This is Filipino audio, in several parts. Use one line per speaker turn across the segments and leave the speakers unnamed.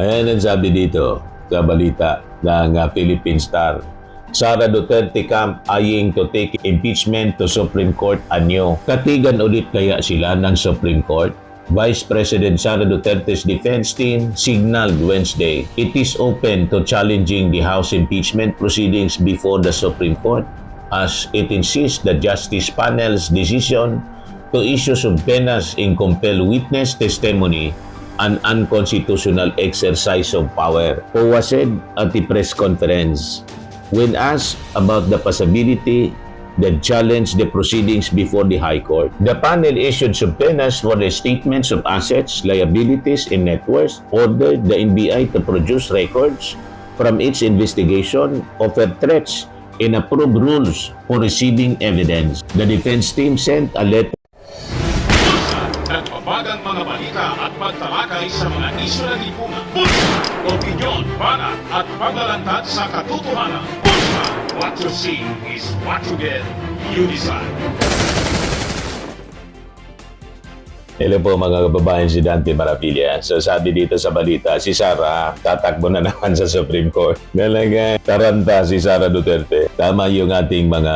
Ayan ang sabi dito sa balita ng Philippine Star. Sara Duterte camp eyeing to take impeachment to Supreme Court anyo. Katigan ulit kaya sila ng Supreme Court? Vice President Sara Duterte's defense team signaled Wednesday it is open to challenging the House impeachment proceedings before the Supreme Court as it insists the Justice Panel's decision to issue subpoenas in compel witness testimony an unconstitutional exercise of power. POA said at the press conference, when asked about the possibility that challenged the proceedings before the High Court, the panel issued subpoenas for the statements of assets, liabilities, and net worth, ordered the NBI to produce records from its investigation, offered threats, and approved rules for receiving evidence. The defense team sent a letter.
Nagpapagang mga balita at pagtalakay sa mga isyu ng lipunan. Bulsa! Opinyon, banat at paglalantad sa katotohanan. Bulsa! What you see is what you get. You decide.
Hello po mga kababayan, si Dante Marapilla. So sabi dito sa balita, si Sara tatakbo na naman sa Supreme Court. Talaga, taranta si Sara Duterte. Tama yung ating mga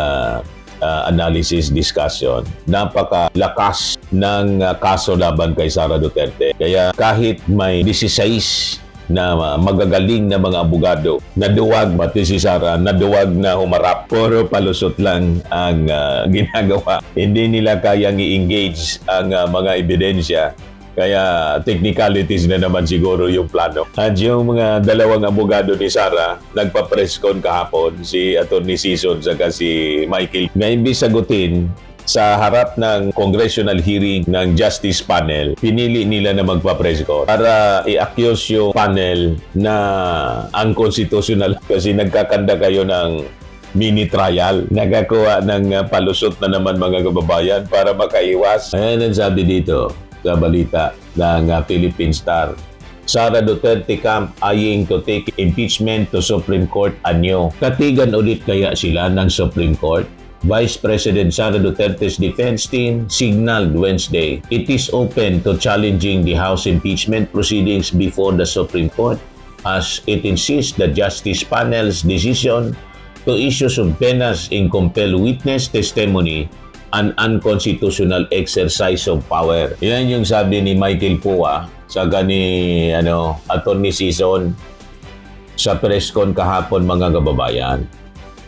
analysis, discussion. Napakalakas ng kaso laban kay Sara Duterte. Kaya kahit may 16 na magagaling na mga abogado, naduwag, pati si Sara, naduwag na humarap. Puro palusot lang ang ginagawa. Hindi nila kayang i-engage ang mga ebidensya. Kaya technicalities na naman siguro yung plano. At yung mga dalawang abogado ni Sara, nagpa-press con kahapon, si Atty. Sison saka si Michael, na imbis sagutin sa harap ng congressional hearing ng Justice Panel, pinili nila na magpa-press con para i-accuse yung panel na unconstitutional kasi nagkakanda kayo ng mini trial. Nagakuha ng palusot na naman mga kababayan para makaiwas. Ayan ang sabi dito sa balita ng Philippine Star. Sara Duterte camp eyeing to take impeachment to Supreme Court anyo. Katigan ulit kaya sila ng Supreme Court? Vice President Sara Duterte's defense team signaled Wednesday it is open to challenging the House impeachment proceedings before the Supreme Court as it insists the Justice Panel's decision to issue subpoenas in compel witness testimony an unconstitutional exercise of power. Yan yung sabi ni Michael Pua sa ni Atty. Sison sa press con kahapon mga kababayan.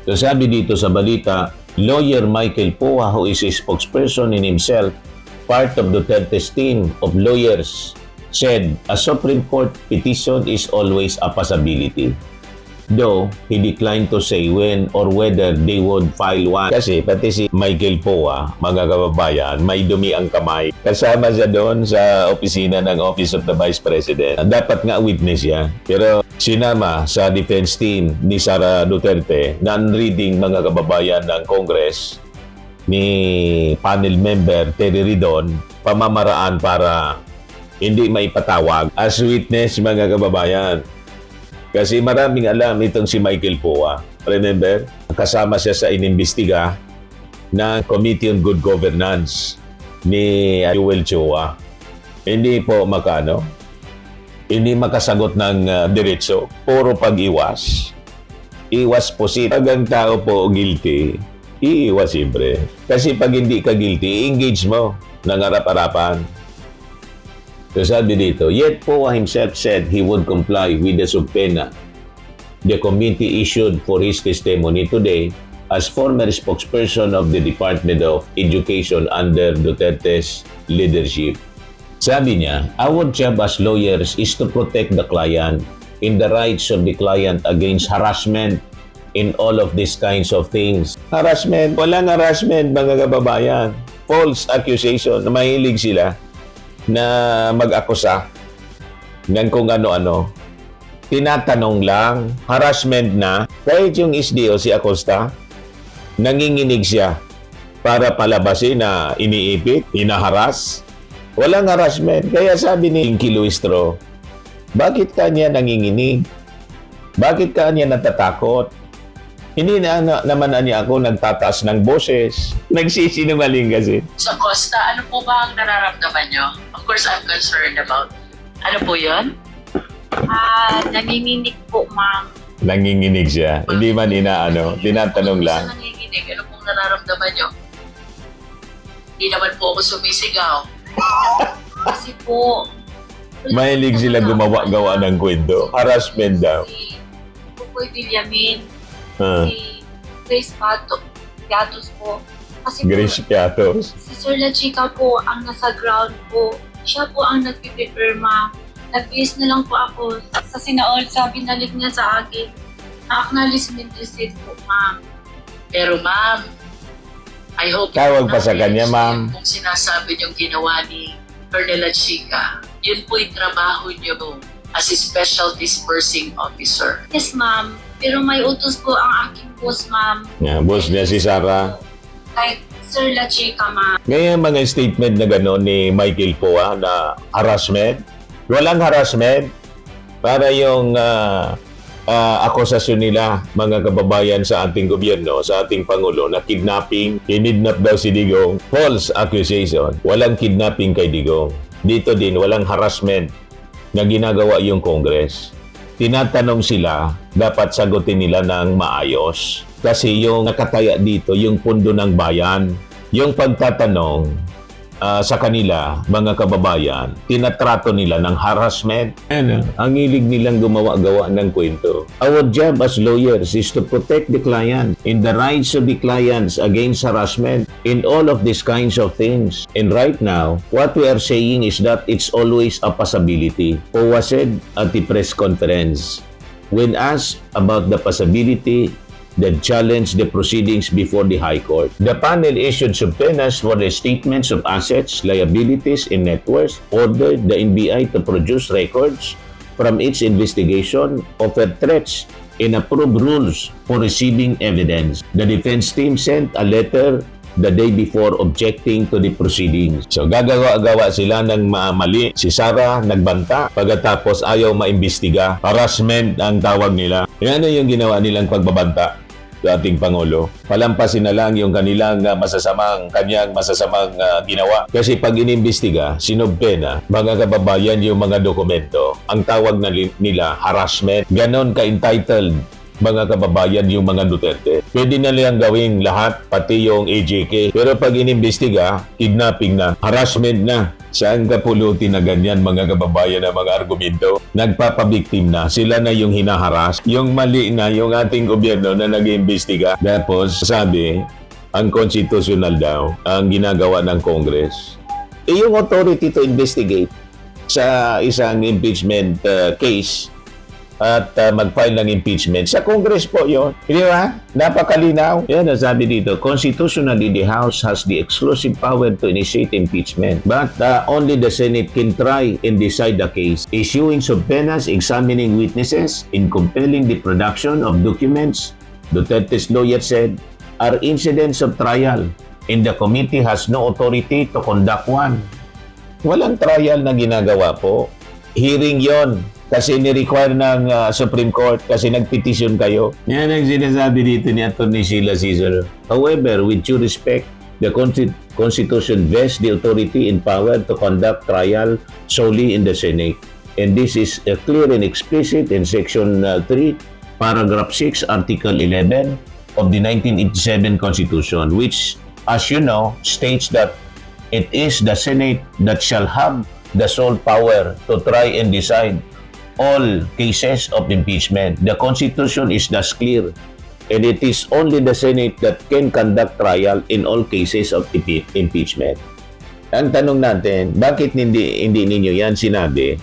So sabi dito sa balita, lawyer Michael Pua, who is a spokesperson in himself, part of Duterte's team of lawyers, said a Supreme Court petition is always a possibility. Though, he declined to say when or whether they would file one. Kasi pati si Michael Pua, mga kababayan, may dumi ang kamay. Kasama siya doon sa opisina ng Office of the Vice President. Dapat nga witness yan. Pero sinama sa defense team ni Sara Duterte, non-reading mga kababayan ng Congress, ni panel member Terry Ridon, pamamaraan para hindi maipatawag as witness mga kababayan. Kasi maraming alam itong si Michael Pua. Remember? Kasama siya sa inimbestiga ng Committee on Good Governance ni Joel Chua. Hindi po hindi makasagot ng diretso. Puro pag-iwas. Iwas po si pag ang tao po guilty, iiwas siyempre. Kasi pag hindi ka guilty, engage mo ng harap-harapan. So sabi dito, yet Pua himself said he would comply with the subpoena the committee issued for his testimony today as former spokesperson of the Department of Education under Duterte's leadership. Sabi niya, our job as lawyers is to protect the client in the rights of the client against harassment in all of these kinds of things. Harassment? Walang harassment mga kababayan. False accusation na mahilig sila na mag-akusa ng kung ano-ano. Tinatanong lang, harassment na. Kahit yung SDO si Acosta, nanginginig siya para palabasin na iniipit, inaharas. Walang harassment. Kaya sabi ni Pinky Luistro, bakit kanya nanginginig? Bakit kanya natatakot? Hindi na naman niya ako nagtataas ng boses. Nagsisinungaling kasi.
Sa Costa, ano po ba ang nararamdaman nyo? Of course, I'm concerned about. Ano po yun? Nanginginig po, ma'am.
Nanginginig siya. Hindi man inaano, tinatanong lang.
Sa nanginginig, ano pong nararamdaman nyo? Hindi naman po ako sumisigaw.
Kasi po...
Mahilig sila gumawa-gawa ng kwento. Harassment daw.
Si Pupoy Villamin,
Ah,
si Grace Gatos po. Kasi
Grace
po,
Piatos.
si Sir La Chica po ang nasa ground po. Siya po ang nagpipirma. Nag-base na lang po ako sa sinaol sa binalik niya sa akin. Acknowledgement receipt po, ma'am.
Pero ma'am, I hope
Tawag pa sa kanya, ma'am.
Kung sinasabi niyong ginawa ni Colonel Chica, yun po yung trabaho niyo as a special dispersing officer.
Yes, ma'am. Pero may utos po ang aking boss, ma'am.
Yeah, boss niya si Sarah.
Kay Sir La Chica, ma'am.
Ngayon mga statement na gano'n ni Michael Poa na harassment. Walang harassment. Para yung akusasyon nila, mga kababayan sa ating gobyerno, sa ating Pangulo, na kidnapping, kinidnap daw si Digong. False accusation. Walang kidnapping kay Digong. Dito din, walang harassment na ginagawa yung Congress. Tinatanong sila, dapat sagutin nila ng maayos. Kasi yung nakataya dito, yung pundo ng bayan, yung pagtatanong sa kanila, mga kababayan, tinatrato nila ng harassment. Ang hilig nilang gumawa-gawa ng kwento. Our job as lawyers is to protect the client in the rights of the clients against harassment in all of these kinds of things. And right now, what we are saying is that it's always a possibility. POA said at the press conference, when asked about the possibility that challenged the proceedings before the High Court. The panel issued subpoenas for the statements of assets, liabilities, and net worth, ordered the NBI to produce records from its investigation, offered threats, and approved rules for receiving evidence. The defense team sent a letter the day before objecting to the proceedings. So gagawa-gawa sila ng mali. Si Sarah nagbanta, pagkatapos ayaw maimbestiga. Harassment ang tawag nila. Yan yung ginawa nilang pagbabanta sa ating Pangulo. Palampasin na lang yung kanyang masasamang ginawa. Kasi pag inimbestiga, sinubpena, mga kababayan yung mga dokumento. Ang tawag na nila, harassment. Ganon ka-entitled, mga kababayan, yung mga Duterte. Pwede na nilang gawing lahat, pati yung AJK. Pero pag inimbestiga, kidnapping na, harassment na. Saan ka pulutin na ganyan, mga kababayan, na mga argumento? Nagpapabiktim na. Sila na yung hinaharas. Yung mali na yung ating gobyerno na nag-iimbestiga. Tapos, sabi, ang constitutional daw, ang ginagawa ng Congress. Yung authority to investigate sa isang impeachment case at mag-file ng impeachment. Sa Congress po yun. Di ba? Napakalinaw. Yan ang sabi dito. Constitutionally, the House has the exclusive power to initiate impeachment. But only the Senate can try and decide the case. Issuing subpoenas, examining witnesses, and compelling the production of documents, Duterte's lawyer said, are incidents of trial, and the committee has no authority to conduct one. Walang trial na ginagawa po. Hearing yon. Kasi ni-require ng Supreme Court kasi nagpetisyon kayo. Yan ang sinasabi dito ni Atty. Sheila Cesar. However, with due respect, the Constitution vests the authority and power to conduct trial solely in the Senate. And this is clear and explicit in Section 3, Paragraph 6, Article 11 of the 1987 Constitution, which, as you know, states that it is the Senate that shall have the sole power to try and decide all cases of impeachment. The Constitution is thus clear, and it is only the Senate that can conduct trial in all cases of impeachment. Ang tanong natin, bakit hindi ninyo yan sinabi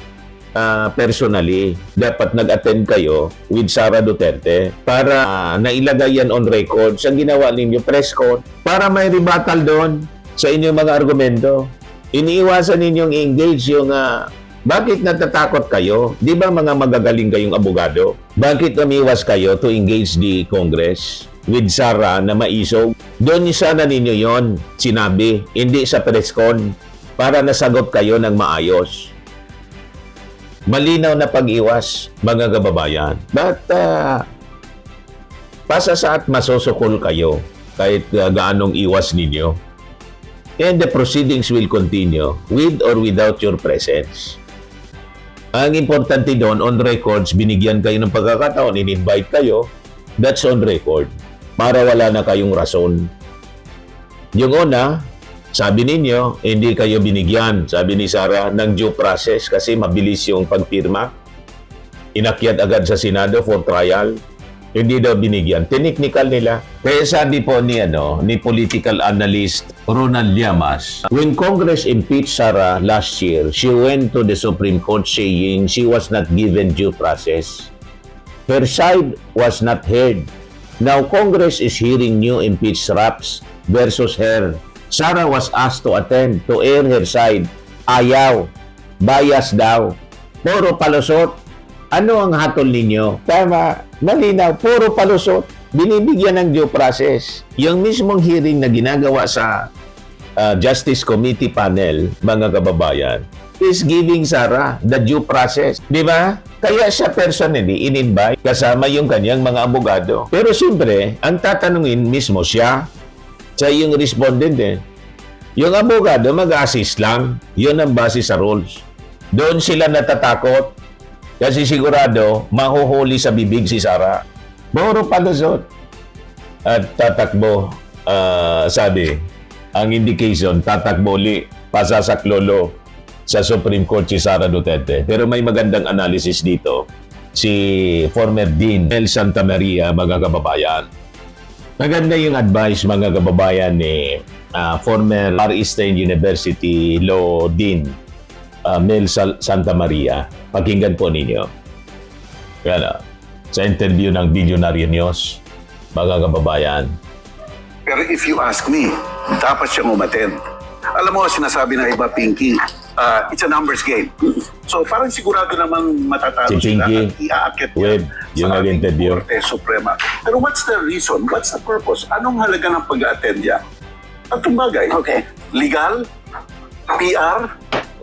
personally? Dapat nag-attend kayo with Sara Duterte para nailagay yan on record sa ginawa ninyo press con para may rebuttal doon sa inyong mga argumento. Iniiwasan ninyong engage yung bakit natatakot kayo? Di ba mga magagaling kayong abogado? Bakit umiwas kayo to engage the Congress with Sara na maisog? Doon sana ninyo yon sinabi, hindi sa press con para nasagot kayo ng maayos. Malinaw na pag-iwas, mga kababayan. But pasasaat masusukol kayo kahit gaanong iwas ninyo. And the proceedings will continue with or without your presence. Ang importante doon, on records, binigyan kayo ng pagkakataon, in-invite kayo, that's on record. Para wala na kayong rason. Yung una, sabi ninyo, hindi kayo binigyan, sabi ni Sara, ng due process kasi mabilis yung pagpirma. Inakyat agad sa Senado for trial. Hindi daw binigyan. Technical nila. Kaya sabi po ni political analyst Ronald Llamas, when Congress impeached Sara last year, she went to the Supreme Court saying she was not given due process. Her side was not heard. Now Congress is hearing new impeached raps versus her. Sara was asked to attend to air her side. Ayaw. Bias daw. Puro palusot. Ano ang hatol ninyo? Tama. Malinaw. Puro palusot. Binibigyan ng due process. Yung mismong hearing na ginagawa sa Justice Committee panel, mga kababayan, is giving Sara the due process. Di ba? Kaya siya personally in-invite kasama yung kanyang mga abogado. Pero siyempre, ang tatanungin mismo siya yung respondent eh. Yung abogado mag-assist lang. Yun ang base sa rules. Doon sila natatakot kasi sigurado mahuhuli sa bibig si Sara. Puro palusot. At tatakbo, sabi, ang indication, tatakbo uli, pasasaklolo sa Supreme Court si Sara Duterte. Pero may magandang analysis dito si former Dean Mel Santamaria, mga kababayan. Maganda yung advice, mga kababayan, ni former R. Eastern University Law Dean Mel Santamaria. Pakinggan po ninyo. Kaya sa interview ng Billionaire News, mga kababayan.
Pero if you ask me, dapat siyang umattend. Alam mo, sinasabi ng iba, Pinky, it's a numbers game. So parang sigurado namang matatalo
Si
sila
Pinky,
at iaakit
Web, yung
sa ating
nag-interview.
Korte Suprema. Pero what's the reason? What's the purpose? Anong halaga ng pag-attend niya? Tatlong bagay. Okay. Legal, PR,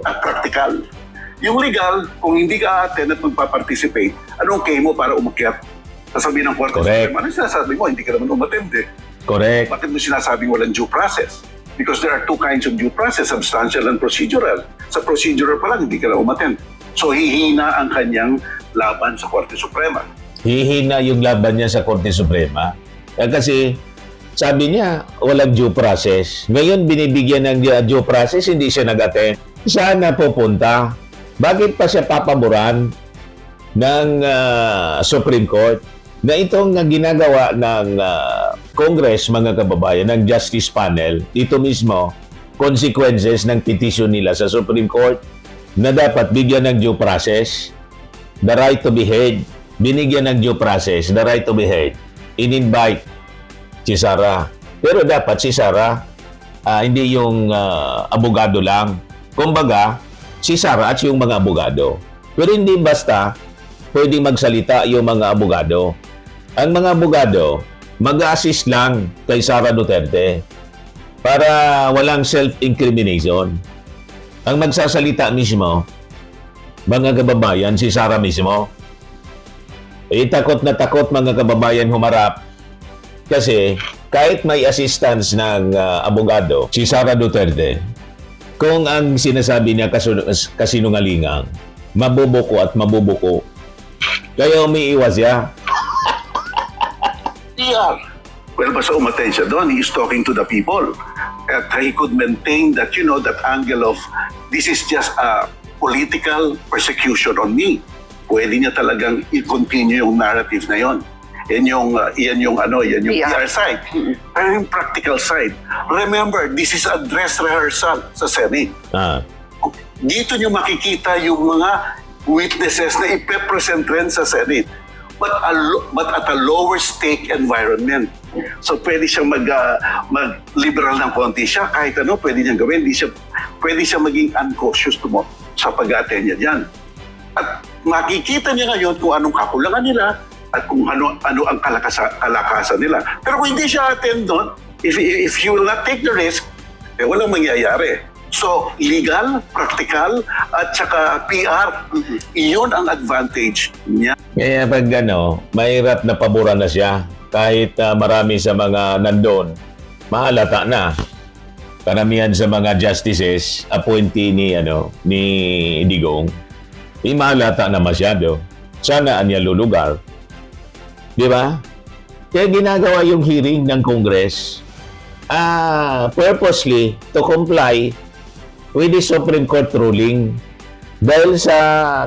at practical. Yung legal, kung hindi ka attend at magpa-participate, anong kay mo para umakyat? Sasabihin ng Korte
Correct.
Suprema, ano sinasabi mo? Hindi ka naman umattend eh.
Correct.
Bakit mo sinasabing walang due process? Because there are two kinds of due process, substantial and procedural. Sa procedural pa lang, hindi ka na umattend. So hihina ang kanyang laban sa Korte Suprema.
Hihina yung laban niya sa Korte Suprema. Kasi sabi niya, walang due process. Ngayon, binibigyan ng due process, hindi siya nag-attend. Saan na pupunta? Bakit pa siya papaboran ng Supreme Court? Na itong ginagawa ng Congress, mga kababayan, ng Justice Panel, ito mismo, consequences ng petition nila sa Supreme Court na dapat bigyan ng due process, the right to be heard, binigyan ng due process, the right to be heard, in-invite si Sara. Pero dapat si Sara, hindi yung abogado lang. Kumbaga, si Sara at yung mga abogado. Pero hindi basta pwedeng magsalita yung mga abogado. Ang mga abogado, mag-assist lang kay Sara Duterte para walang self-incrimination. Ang magsasalita mismo, mga kababayan, si Sara mismo. Takot na takot, mga kababayan, humarap. Kasi kahit may assistance ng abogado, si Sara Duterte, kung ang sinasabi niya kasinungalingang, mabubuko at mabubuko, kaya umiiwas siya.
PR. Well, basta umattend siya doon, he is talking to the people. At he could maintain that, that angle of, this is just a political persecution on me. Pwede niya talagang i-continue yung narrative na yon. Yan yung PR side. Pero yung practical side, remember, this is a dress rehearsal sa Senate. Dito niyo makikita yung mga witnesses na ipepresent rin sa Senate. But at a lower stake environment. So pwede siyang mag-liberal ng konti siya. Kahit ano, pwede niyang gawin. Pwede siya maging uncautious sa pag-attend niya dyan. At makikita niya ngayon kung anong kakulangan nila at kung ano ang kalakasan nila. Pero kung hindi siya attend doon, if you will not take the risk, walang mangyayari. So, legal, practical, at saka PR, iyon ang advantage niya.
Kaya pag mahirap na paboran na siya. Kahit marami sa mga nandun, mahalata na. Karamihan sa mga justices, appointee ni Digong, Imalata na masyado. Sana anya lulugar. Di ba? Kaya ginagawa yung hearing ng Congress purposely to comply with the Supreme Court ruling dahil sa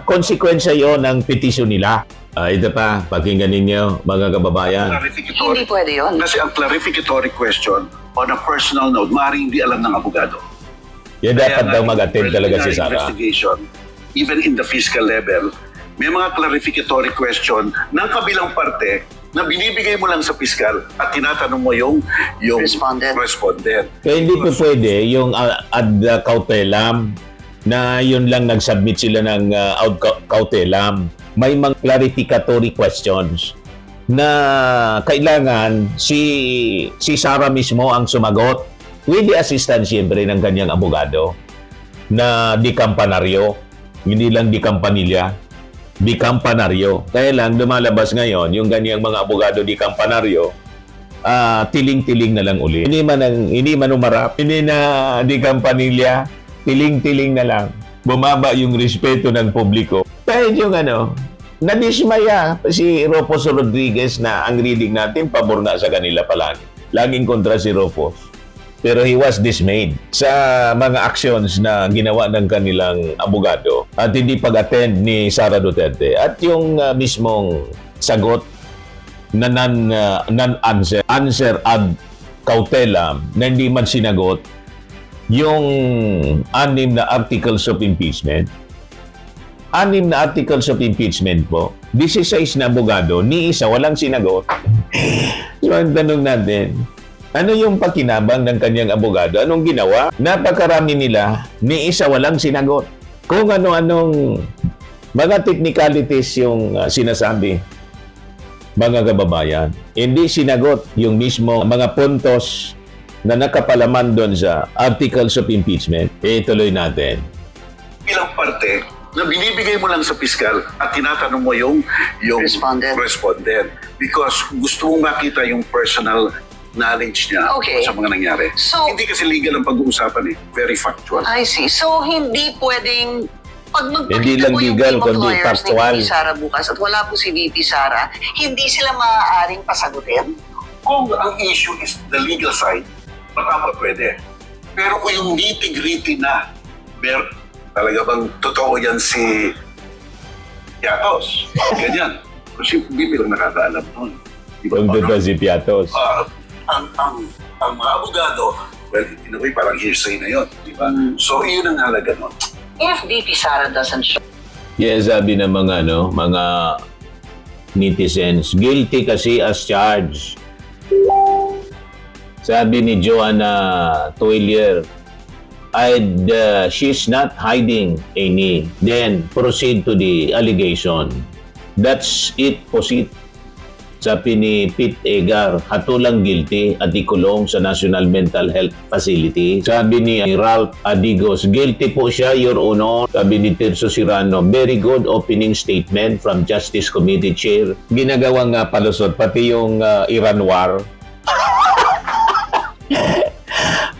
konsekwensya yon ng petisyon nila. Ito pa, pakinggan ninyo mga kababayan.
Hindi pwede yun. Kasi ang clarificatory question on a personal note, maaaring hindi alam ng abogado.
Yan dapat
Kaya
daw
nga,
mag-attend talaga si
preliminary
Sara.
investigation, even in the fiscal level, may mga clarificatory question ng kabilang parte na binibigay mo lang sa fiscal at tinatanong mo yung respondent.
Kaya hindi po pwede yung ad cautelam na yun lang nag-submit sila ng ad cautelam. May mga clarificatory questions na kailangan si Sara mismo ang sumagot with the assistance siyempre ng kanyang abogado na di kampanaryo, hindi lang di kampanilya, di kampanaryo. Kaya lang lumalabas ngayon yung ganyang mga abogado di kampanaryo, tiling-tiling na lang uli. Hindi man umarap, hindi na di kampanilya, tiling-tiling na lang. Bumaba yung respeto ng publiko. Kahit yung nadismaya si Rufus Rodriguez na ang reading natin, pabor na sa kanila palagi. Laging kontra si Rufus. Pero he was dismayed sa mga actions na ginawa ng kanilang abogado at hindi pag-attend ni Sara Duterte. At yung mismong sagot na answer ad cautelam na hindi man sinagot yung 6 na articles of impeachment. 6 na articles of impeachment po, 16 na abogado, ni isa walang sinagot. So ang tanong natin, ano yung pakinabang ng kanyang abogado? Anong ginawa? Napakarami nila, ni isa walang sinagot. Kung ano-anong mga technicalities yung sinasabi, mga kababayan, hindi sinagot yung mismo mga puntos na nakapalaman doon sa articles of impeachment. Tuloy natin.
Bilang parte na binibigay mo lang sa fiscal at tinatanong mo yung respondent. Because gusto mong makita yung personal knowledge niya sa mga nangyari.
So,
hindi kasi legal ang pag-uusapan Very factual.
I see. So, hindi pwedeng pag
Hindi
magpakita
lang
po yung
legal,
team of
kundi
lawyers
factual.
ni VP Sara bukas at wala po si VP Sara, hindi sila maaaring pasagutin?
Kung ang issue is the legal side, baka pwede. Pero kung yung nitty-gritty na, talaga bang totoo yan si Piatos? Ganyan. Kasi hindi lang nakakaalam nun. Diba,
Kung totoo si Piatos.
ang mga abogado, well, in a way, parang hearsay na yun. Diba? So, yun ang halaga nun.
If VP Sara doesn't show
Yes, sabi ng mga netizens, guilty kasi as charged. Sabi ni Joanna Toilier, she's not hiding any. Then proceed to the allegation. That's it, proceed. Sabi ni Pete Egar, hatulang guilty at ikulong sa National Mental Health Facility. Sabi ni Ralph Adigos, guilty po siya, Your Honor. Sabi ni Tirso Sirano, very good opening statement from Justice Committee Chair. Ginagawang palusot, pati yung Iran War.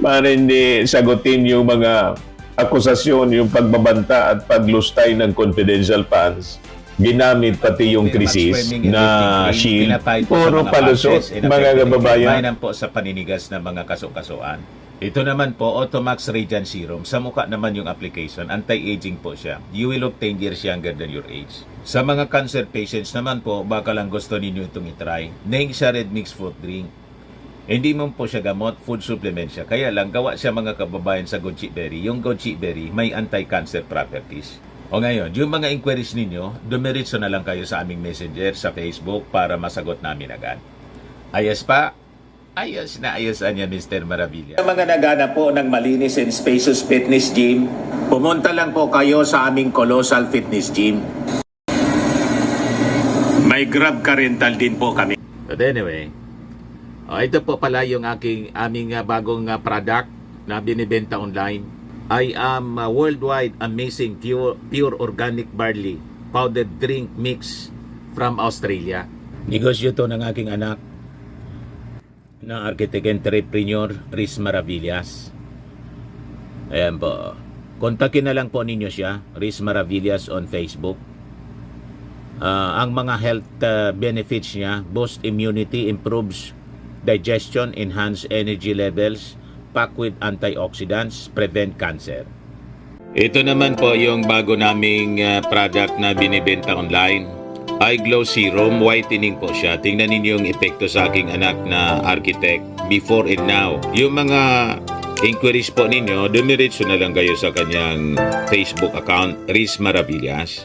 Para hindi sagutin yung mga akusasyon, yung pagbabanta at paglustay ng confidential funds. Ginamit pati yung krisis na shield. Puro palusot, mga kababayan.
Po sa paninigas ng mga kaso-kasuan. Ito naman po, Automax Radiant Serum. Sa mukha naman yung application, anti-aging po siya. You will look 10 years younger than your age. Sa mga cancer patients naman po, baka lang gusto ninyo itong itry. Neng siya red mixed fruit drink. Hindi mo po siya gamot, food supplement siya. Kaya lang, gawa siya mga kababayan sa goji berry. Yung goji berry, may anti-cancer properties. O ngayon, yung mga inquiries ninyo, dumiritso na lang kayo sa aming messenger sa Facebook para masagot namin agad. Ayos pa? Ayos na ayos niya, Mr. Maravilla. Sa mga naghanap po ng malinis and spacious fitness gym, pumunta lang po kayo sa aming Colossal Fitness Gym. May Grab ka rental din po kami. But anyway, ito po pala yung aming bagong product na binibenta online. I am worldwide amazing pure organic barley powdered drink mix from Australia. Negosyo to ng aking anak na architect entrepreneur Riz Maravillas. Ayan po. kontakin na lang po ninyo siya, Riz Maravillas on Facebook. Ang mga health benefits niya: boost immunity, improves digestion, enhance energy levels, packed with antioxidants, prevent cancer. Ito naman po yung bago naming product na binibenta online. Eye Glow Serum, whitening po siya. Tingnan ninyo yung epekto sa aking anak na architect before and now. Yung mga inquiries po ninyo, dumiretso na lang kayo sa kanyang Facebook account, Riz Maravillas.